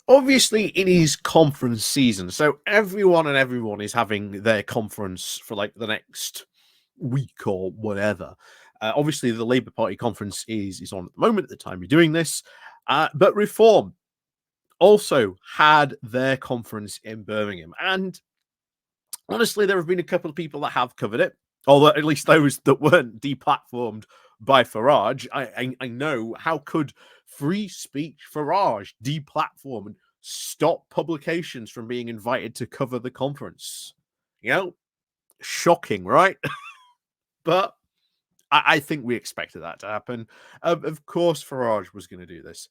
Obviously, it is conference season, so everyone is having their conference for like the next week or whatever. Obviously, the Labour Party conference is on at the moment at the time you're doing this, but Reform also had their conference in Birmingham, and honestly, there have been a couple of people that have covered it, although at least those that weren't deplatformed by Farage. I know, how could free speech Farage deplatform and stop publications from being invited to cover the conference? You know, shocking, right? But I think we expected that to happen. Of course, Farage was going to do this,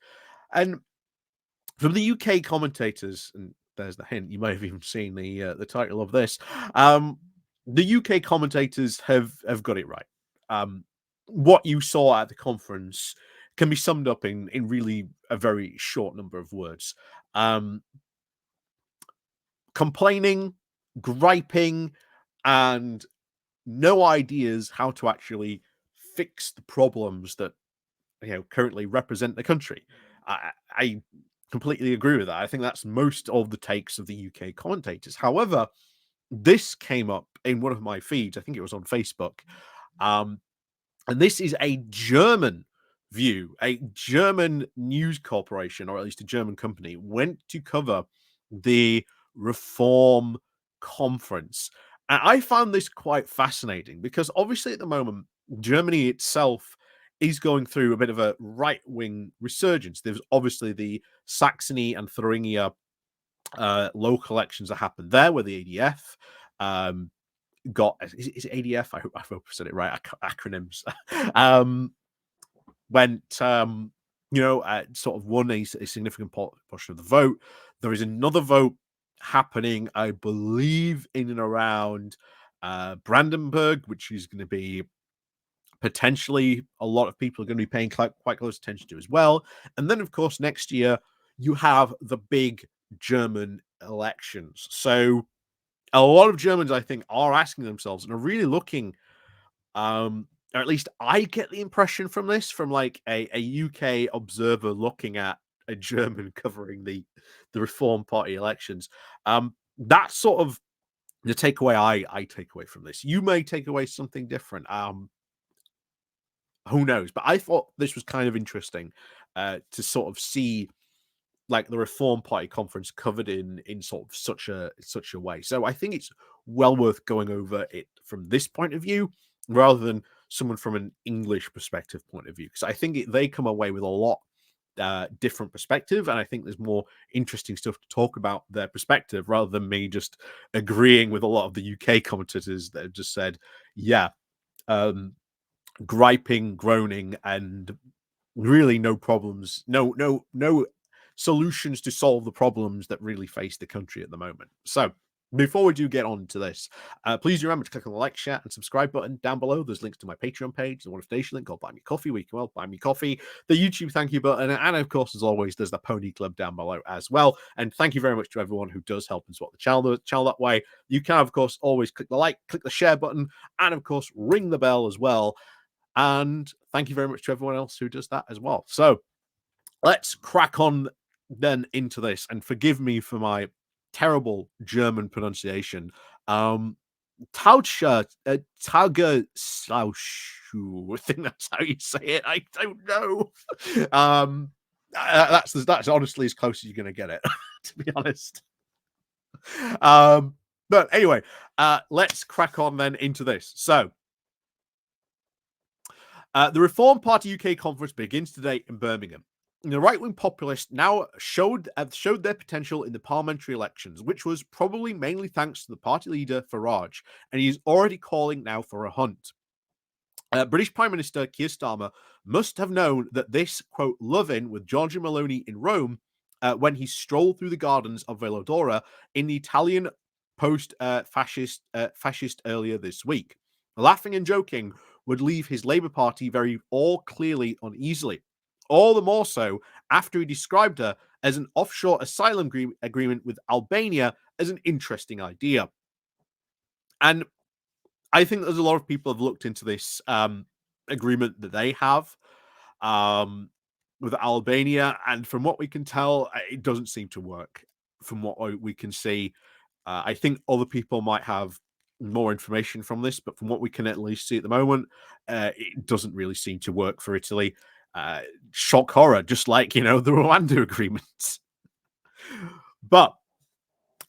and from the UK commentators, and there's the hint. You may have even seen the title of this. The UK commentators have got it right. What you saw at the conference can be summed up in really a very short number of words. Um, Complaining, griping, and no ideas how to actually fix the problems that currently represent the country. I completely agree with that. I think that's most of the takes of the UK commentators. However, this came up in one of my feeds. I think it was on Facebook, um, and this is a German view. A German news corporation, or at least a German company, went to cover the Reform conference. And I found this quite fascinating because obviously at the moment, Germany itself is going through a bit of a right wing resurgence. There's obviously the Saxony and Thuringia local elections that happened there, where the ADF um, got is it ADF? I hope I said it right. Acronyms. um, Went sort of won a significant portion of the vote. There is another vote happening, I believe, in and around Brandenburg, which is going to be potentially a lot of people are going to be paying quite close attention to as well. And then, of course, next year you have the big German elections. So a lot of Germans, I think, are asking themselves and are really looking, or at least I get the impression from this, from like a UK observer looking at a German covering the Reform Party elections. That's sort of the takeaway I take away from this. You may take away something different. Who knows? But I thought this was kind of interesting to sort of see like the Reform Party conference covered in sort of such a way. So I think it's well worth going over it from this point of view rather than someone from an English perspective point of view, because I think they come away with a lot different perspective, and I think there's more interesting stuff to talk about their perspective rather than me just agreeing with a lot of the UK commentators that have just said, yeah, griping, groaning, and really no problems, no solutions to solve the problems that really face the country at the moment. So before we do get on to this, please remember to click on the like, share, and subscribe button down below. There's links to my Patreon page, the One Donation link, or Buy Me Coffee, where you can buy me coffee, the YouTube thank you button, and of course, as always, there's the Pony Club down below as well. And thank you very much to everyone who does help and support the channel that way. You can, of course, always click the like, click the share button, and of course, ring the bell as well. And thank you very much to everyone else who does that as well. So let's crack on then into this, and forgive me for my terrible German pronunciation. Taucher, Tauger Sauschu, I think that's how you say it. I don't know. That's honestly as close as you're going to get it, to be honest. But anyway, let's crack on then into this. So, the Reform Party UK conference begins today in Birmingham. The right-wing populists now showed their potential in the parliamentary elections, which was probably mainly thanks to the party leader Farage, and he is already calling now for a hunt. British Prime Minister Keir Starmer must have known that this, quote, love-in with Giorgia Meloni in Rome when he strolled through the gardens of Velodora in the Italian post-fascist fascist earlier this week. Laughing and joking would leave his Labour Party very all clearly uneasily. All the more so after he described her as an offshore asylum agreement with Albania as an interesting idea. And I think there's a lot of people have looked into this agreement that they have. with Albania, and from what we can tell, it doesn't seem to work. From what we can see, I think other people might have more information from this, but from what we can at least see at the moment, it doesn't really seem to work for Italy. Uh, Shock horror, just like the Rwanda agreements. But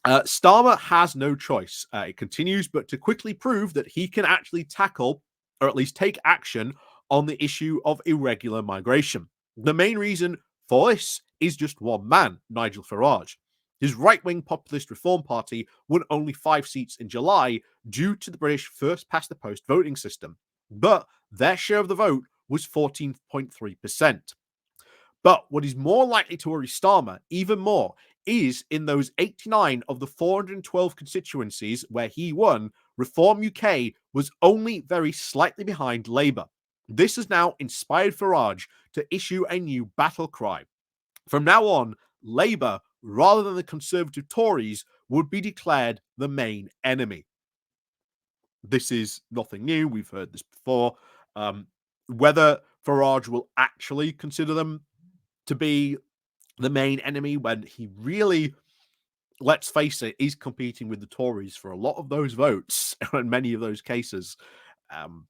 Starmer has no choice. It continues, but to quickly prove that he can actually tackle, or at least take action, on the issue of irregular migration. The main reason for this is just one man, Nigel Farage. His right wing populist Reform Party won only 5 seats in July due to the British first past the post voting system, but their share of the vote was 14.3%. But what is more likely to worry Starmer even more is in those 89 of the 412 constituencies where he won, Reform UK was only very slightly behind Labour. This has now inspired Farage to issue a new battle cry. From now on, Labour, rather than the Conservative Tories, would be declared the main enemy. This is nothing new. We've heard this before. Whether Farage will actually consider them to be the main enemy when he really, let's face it, is competing with the Tories for a lot of those votes in many of those cases. Um,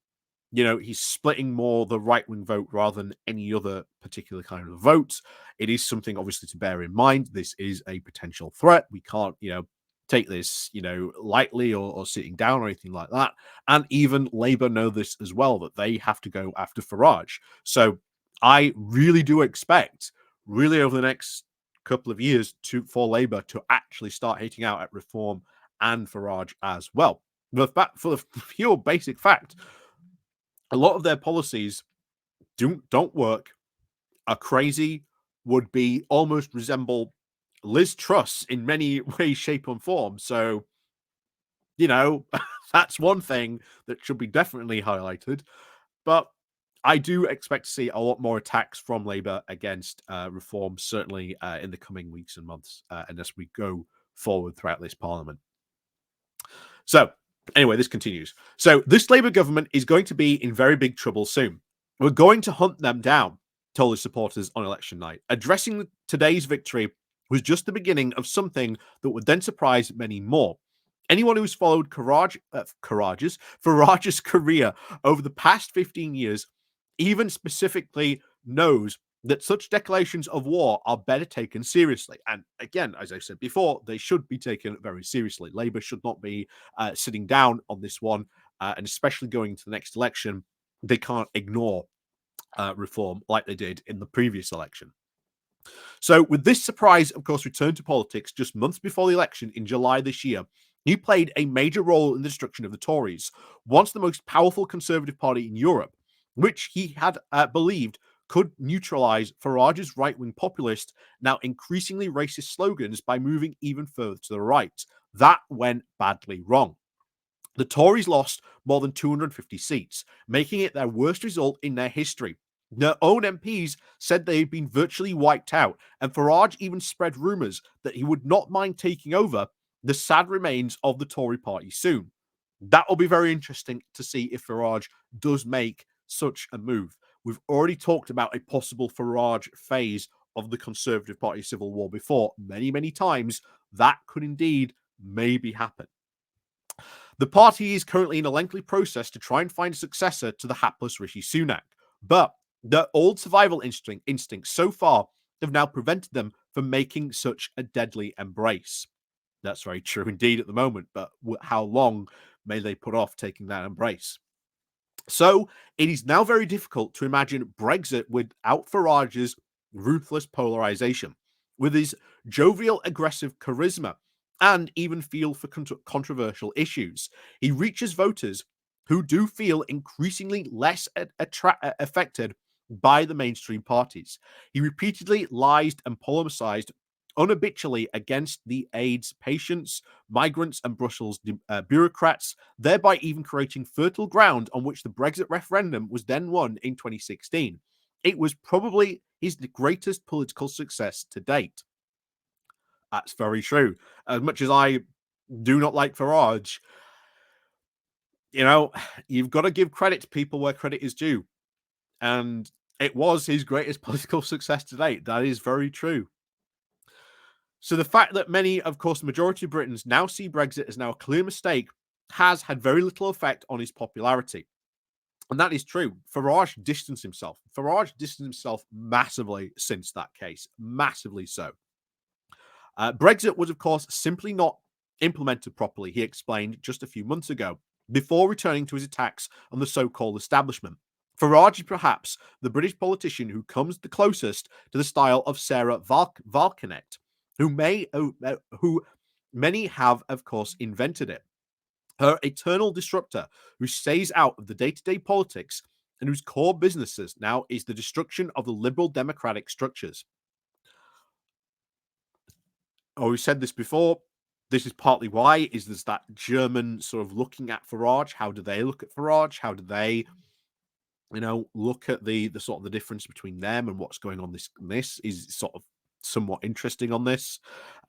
he's splitting more the right wing vote rather than any other particular kind of vote. It is something obviously to bear in mind. This is a potential threat. We can't, take this, lightly or sitting down or anything like that. And even Labour know this as well, that they have to go after Farage. So I really do expect, really over the next couple of years, for Labour to actually start hitting out at Reform and Farage as well. For the pure basic fact, a lot of their policies don't work, are crazy, would be almost resemble Liz Truss in many ways, shape, and form. So, that's one thing that should be definitely highlighted. But I do expect to see a lot more attacks from Labour against Reform, certainly in the coming weeks and months, and as we go forward throughout this parliament. So, anyway, this continues. So, this Labour government is going to be in very big trouble soon. We're going to hunt them down, told his supporters on election night. Addressing today's victory was just the beginning of something that would then surprise many more. Anyone who's followed Farage's career over the past 15 years, even specifically, knows that such declarations of war are better taken seriously. And again, as I said before, they should be taken very seriously. Labour should not be sitting down on this one, and especially going into the next election, they can't ignore Reform like they did in the previous election. So, with this surprise, of course, return to politics just months before the election in July this year, he played a major role in the destruction of the Tories, once the most powerful Conservative party in Europe, which he had believed could neutralize Farage's right wing populist, now increasingly racist slogans by moving even further to the right. That went badly wrong. The Tories lost more than 250 seats, making it their worst result in their history. Their own MPs said they had been virtually wiped out, and Farage even spread rumours that he would not mind taking over the sad remains of the Tory party soon. That will be very interesting to see if Farage does make such a move. We've already talked about a possible Farage phase of the Conservative Party civil war before, many, many times. That could indeed maybe happen. The party is currently in a lengthy process to try and find a successor to the hapless Rishi Sunak, but their old survival instincts so far have now prevented them from making such a deadly embrace. That's very true indeed at the moment, but how long may they put off taking that embrace? So it is now very difficult to imagine Brexit without Farage's ruthless polarization, with his jovial, aggressive charisma, and even feel for controversial issues. He reaches voters who do feel increasingly less affected by the mainstream parties. He repeatedly lied and polemicized unhabitually against the AIDS patients, migrants, and Brussels bureaucrats, thereby even creating fertile ground on which the Brexit referendum was then won in 2016. It was probably his greatest political success to date. That's very true. As much as I do not like Farage, you've got to give credit to people where credit is due. And It was his greatest political success to date. That is very true. So the fact that many, of course, the majority of Britons now see Brexit as now a clear mistake has had very little effect on his popularity. And that is true. Farage distanced himself. Farage distanced himself massively since that case. Massively so. Brexit was, of course, simply not implemented properly, he explained just a few months ago, before returning to his attacks on the so-called establishment. Farage is perhaps the British politician who comes the closest to the style of Sarah Valkenet, who many have, of course, invented it. Her eternal disruptor, who stays out of the day-to-day politics and whose core businesses now is the destruction of the liberal democratic structures. Oh, we said this before. This is partly why is there's that German sort of looking at Farage. How do they look at Farage? How do they, look at the sort of the difference between them and what's going on? This is sort of somewhat interesting on this.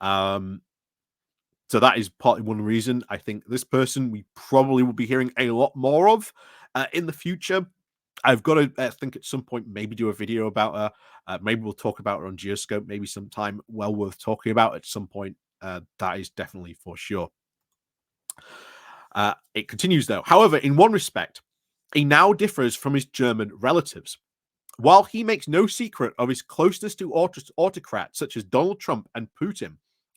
So that is partly one reason I think this person we probably will be hearing a lot more of in the future. I've got to think at some point maybe do a video about her. Maybe we'll talk about her on Geoscope. Maybe sometime well worth talking about at some point. That is definitely for sure. It continues though. However, in one respect, he now differs from his German relatives. While he makes no secret of his closeness to autocrats such as Donald Trump and Putin,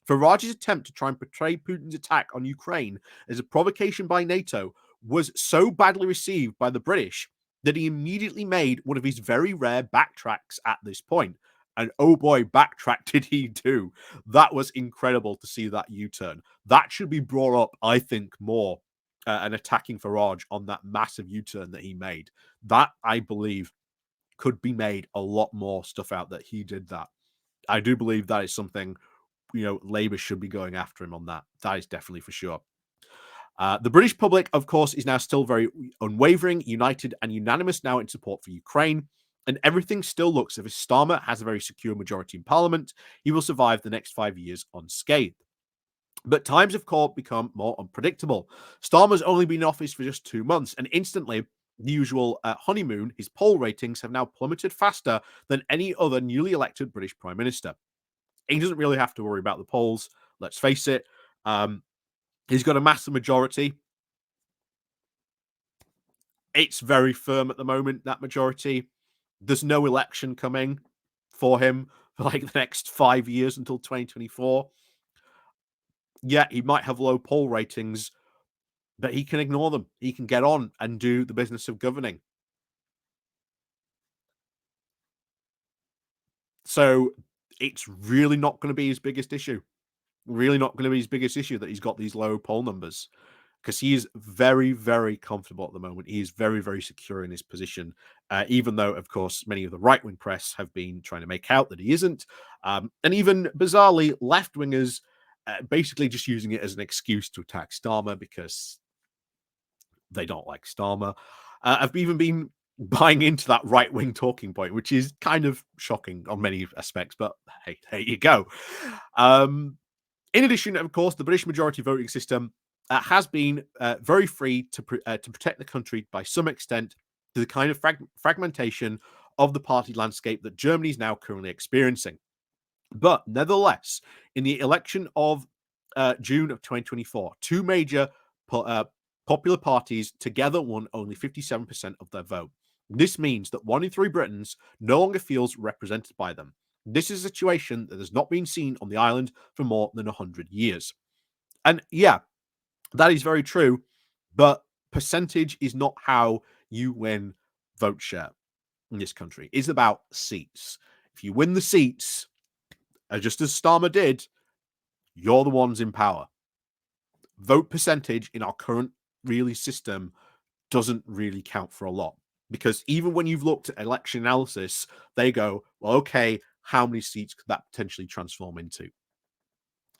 Farage's attempt to try and portray Putin's attack on Ukraine as a provocation by NATO was so badly received by the British that he immediately made one of his very rare backtracks at this point. And oh boy, backtrack did he do. That was incredible to see that U-turn. That should be brought up, I think, more and attacking Farage on that massive U-turn that he made. That, I believe, could be made a lot more stuff out that he did that. I do believe that is something, Labour should be going after him on that. That is definitely for sure. The British public, of course, is now still very unwavering, united, and unanimous now in support for Ukraine. And everything still looks as if Starmer has a very secure majority in Parliament. He will survive the next 5 years unscathed. But times have become more unpredictable. Starmer's only been in office for just 2 months, and instantly, the usual honeymoon, his poll ratings have now plummeted faster than any other newly elected British Prime Minister. He doesn't really have to worry about the polls, let's face it. He's got a massive majority. It's very firm at the moment, that majority. There's no election coming for him for like the next 5 years until 2024. Yeah, he might have low poll ratings, but he can ignore them. He can get on and do the business of governing. So it's really not going to be his biggest issue. Really not going to be his biggest issue that he's got these low poll numbers, because he is very, very comfortable at the moment. He is very, very secure in his position, even though, of course, many of the right-wing press have been trying to make out that he isn't. And even, bizarrely, left-wingers basically just using it as an excuse to attack Starmer because they don't like Starmer. I've even been buying into that right-wing talking point, which is kind of shocking on many aspects, but hey, there you go. In addition, of course, the British majority voting system has been very free to protect the country by some extent to the kind of fragmentation of the party landscape that Germany is now currently experiencing. But nevertheless, in the election of June of 2024, two major popular parties together won only 57% of their vote. This means that 1 in 3 Britons no longer feels represented by them. This is a situation that has not been seen on the island for more than 100 years. And yeah, that is very true, but percentage is not how you win vote share in this country. It's about seats. If you win the seats, just as Starmer did, you're the ones in power. Vote percentage in our current system doesn't really count for a lot, because even when you've looked at election analysis, they go, well, okay, how many seats could that potentially transform into?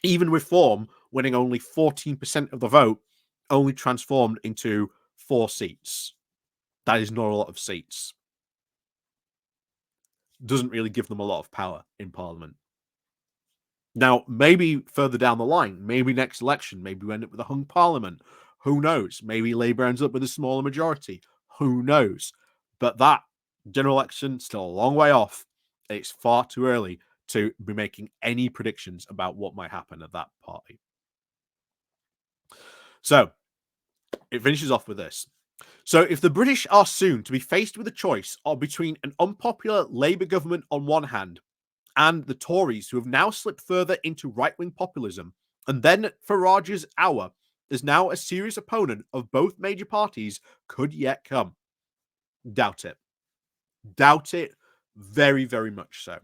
Even Reform winning only 14% of the vote only transformed into 4 seats. That is not a lot of seats. Doesn't really give them a lot of power in Parliament. Now, maybe further down the line, maybe next election, maybe we end up with a hung Parliament. Who knows? Maybe Labour ends up with a smaller majority. Who knows? But that General election still a long way off. It's far too early to be making any predictions about what might happen at that party. So it finishes off with this. So if the British are soon to be faced with a choice between an unpopular Labour government on one hand and the Tories, who have now slipped further into right-wing populism, and then Farage's hour is now a serious opponent of both major parties, could yet come. Doubt it. Doubt it very, very much so.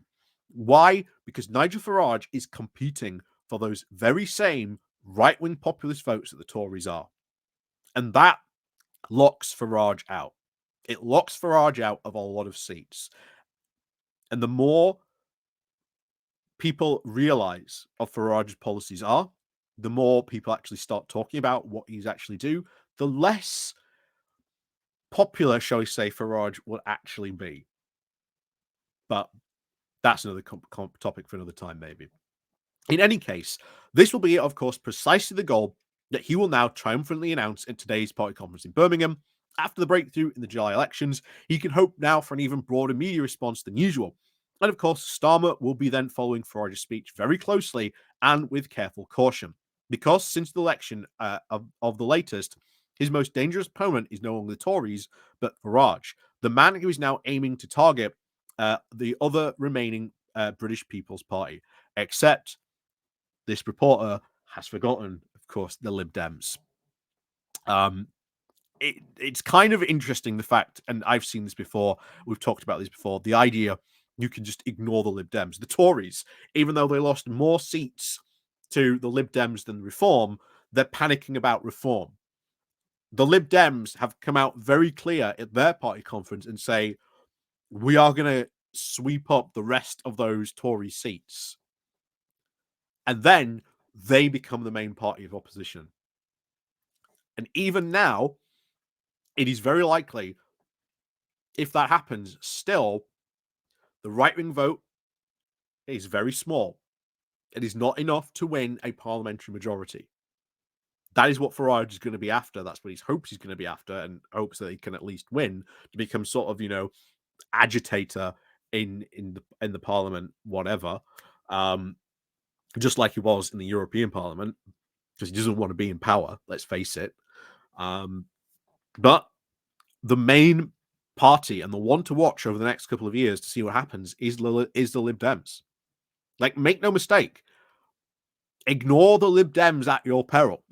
Why? Because Nigel Farage is competing for those very same right-wing populist votes that the Tories are. And that locks Farage out. It locks Farage out of a lot of seats. And the more people realize what Farage's policies are, the more people actually start talking about what he's actually do, the less popular, shall we say, Farage will actually be. But that's another topic for another time, maybe. In any case, this will be, of course, precisely the goal that he will now triumphantly announce in today's party conference in Birmingham. After the breakthrough in the July elections, he can hope now for an even broader media response than usual. And of course, Starmer will be then following Farage's speech very closely and with careful caution. Because since the election of the latest, his most dangerous opponent is no longer the Tories, but Farage, the man who is now aiming to target the other remaining British People's Party, except this reporter has forgotten, of course, the Lib Dems. It's kind of interesting, the fact, and I've seen this before, we've talked about this before, the idea you can just ignore the Lib Dems. The Tories, even though they lost more seats to the Lib Dems than Reform, they're panicking about Reform. The Lib Dems have come out very clear at their party conference and say, we are going to sweep up the rest of those Tory seats. And then they become the main party of opposition. And even now, it is very likely, if that happens, still, the right-wing vote is very small. It is not enough to win a parliamentary majority. That is what Farage is going to be after. That's what he hopes he's going to be after, and hopes that he can at least win to become sort of, agitator in the parliament, whatever. Just like he was in the European Parliament, because he doesn't want to be in power. Let's face it. But the main party and the one to watch over the next couple of years to see what happens is the Lib Dems. Like, make no mistake, ignore the Lib Dems at your peril,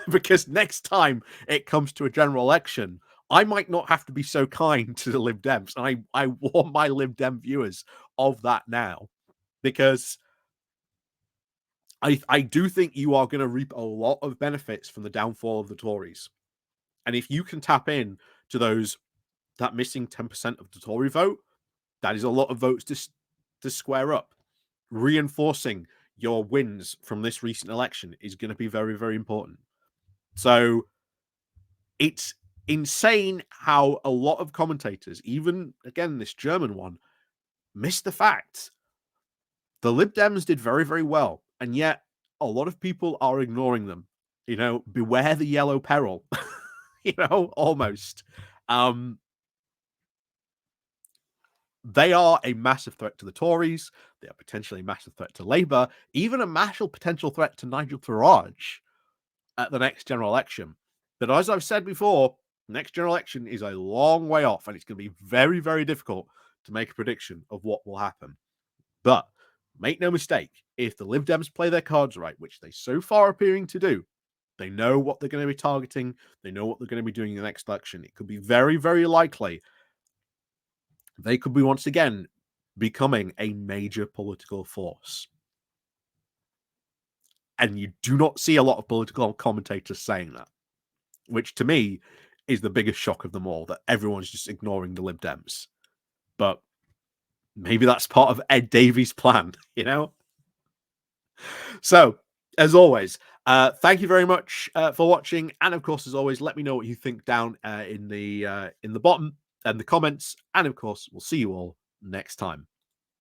because next time it comes to a general election, I might not have to be so kind to the Lib Dems. And I warn my Lib Dem viewers of that now, because I do think you are going to reap a lot of benefits from the downfall of the Tories. And if you can tap in to that missing 10% of the Tory vote, that is a lot of votes to square up. Reinforcing your wins from this recent election is going to be very, very important. So it's insane how a lot of commentators, even, again, this German one, missed the fact the Lib Dems did very, very well. And yet a lot of people are ignoring them. Beware the yellow peril, almost. They are a massive threat to the Tories. They are potentially a massive threat to Labour, even a massive potential threat to Nigel Farage at the next general election. But as I've said before, the next general election is a long way off, and it's going to be very, very difficult to make a prediction of what will happen. But make no mistake, if the Lib Dems play their cards right, which they so far are appearing to do, they know what they're going to be targeting. They know what they're going to be doing in the next election. It could be very, very likely they could be once again becoming a major political force. And you do not see a lot of political commentators saying that, which to me is the biggest shock of them all, that everyone's just ignoring the Lib Dems. But maybe that's part of Ed Davies' plan, So, as always, thank you very much for watching. And of course, as always, let me know what you think down in the bottom and the comments. And of course, we'll see you all next time.